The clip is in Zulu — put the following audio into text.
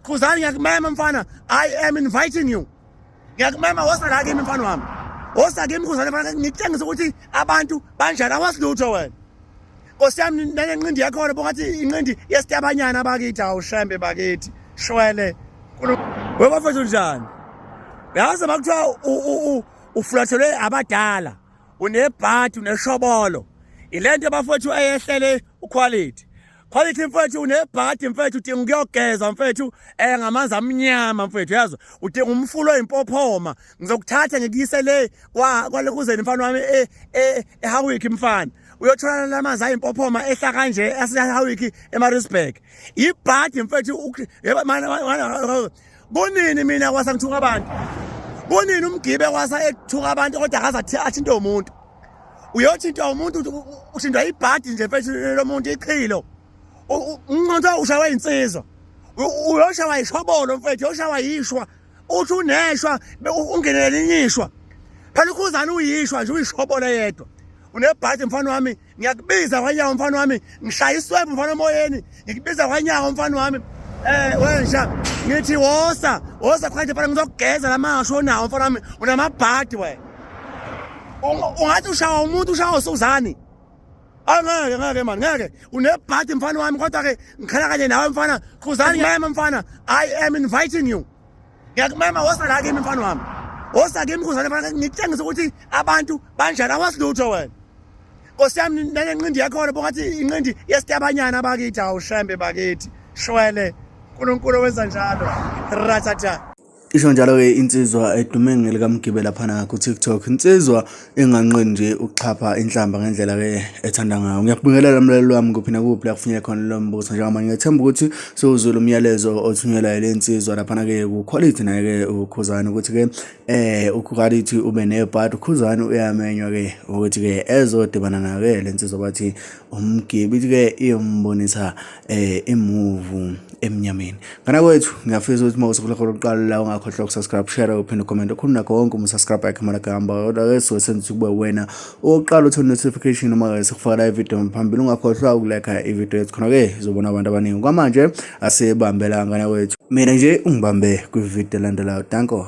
Khuzani ngiyakumema mfana, I am inviting you. Ngiyakumema wosa la kimi mfana wami. Wosa kimi Khuzani mfana ngikutshengisa ukuthi abantu banjani awasilutho wena. Nkosi yami nenqindi yakho bongathi inqindi yesitabanyana bakithi awushembe bakithi. Shwele. Webafethu njani? Uyazi bakuthiwa ufulathelwe abadala. Unebhadi uneshobolo. Ilento bafethu eyehlele uQuality. Quality mfethu unebhadi mfethu udinga ukuyogeza mfethu ngamanzi amnyama mfethu yazo udinga umfulo impophoma ngizokuthatha ngikuyise le kwaLeKhuzani mfana wami eHawiki mfana uyothola lamanzi ayimpophoma ehla kanje aseHawiki eMaritzburg ibhadi mfethu kunini mina kwasa ngithuka abantu kunini umgibe kwasa ethuka abantu kodwa akazathi athinto umuntu uyothinta umuntu uthindwa ibhadi nje mfethu lomuntu iqhilo unqonza ushawa insizwa uyoshawa ishobolo mfethu uyoshawa yishwa uthi uneshwa ungenele inyishwa phela uKhuzani uyishwa nje uyishobolo yedwa unebhadi mfana wami ngiyakubiza kwanyawo mfana wami ngishaya iswebe mfana emoyeni ngikubiza kwanyawo mfana wami wensha ngithi wosa qhaje phela ngizokugeza lamasho nawo mfana wami unamabhadi wena ungathi ushawa umuntu ushawa uSuzani ngeke man ngeke unebhadi mfana wami kodwa ke ngikhala kanye nawe mfana Khuzani ngiyema mfana I am inviting you ngiyakumema wosa la kimi mfana wami wosa kimi Khuzani mfana ngikutshengisa ukuthi abantu banjani awasilutho wena Nkosi yami nenqindi yakho bongathi inqindi yesitabanyana bakithi awushembe bakithi shwele uNkulunkulu wenza njalo ratata Isho njalo ke insizwa edume ngelikamgibela phana ku TikTok insizwa enganqeni nje ukuxhapha inhlamba ngendlela ke ethanda ngayo ngiyakubingelela umlaleli wami kuphina kuphi la kufuneka khona lo mbuzo njengamanje ngiyethemba ukuthi sozula umyalezo othunyelwa ile insizwa lapha ke kuQuality naye ke uKhuzani ukuthi ke uQuality ube nebhadi uKhuzani uyamenywa ke ukuthi ke ezodibana naye le insizwa bathi umgibi ke iyombonisa imove emnyameni ngana kwethu ngiyafisa ukuthi mawusuku lakho lokuqala la ungakhohlwa ukusubscribe share uphinde comment ukhuluma konke umusubscribe yakhe mara gamba kodwa ke sosenza ukube wena oqala uthola notification uma sikufaka la video phambili ungakhohlwa ukulike ivideo yethu khona ke uzobona abantu abaningi kwamanje asebambela ngana kwethu mina nje ungibambe ku video landelayo danko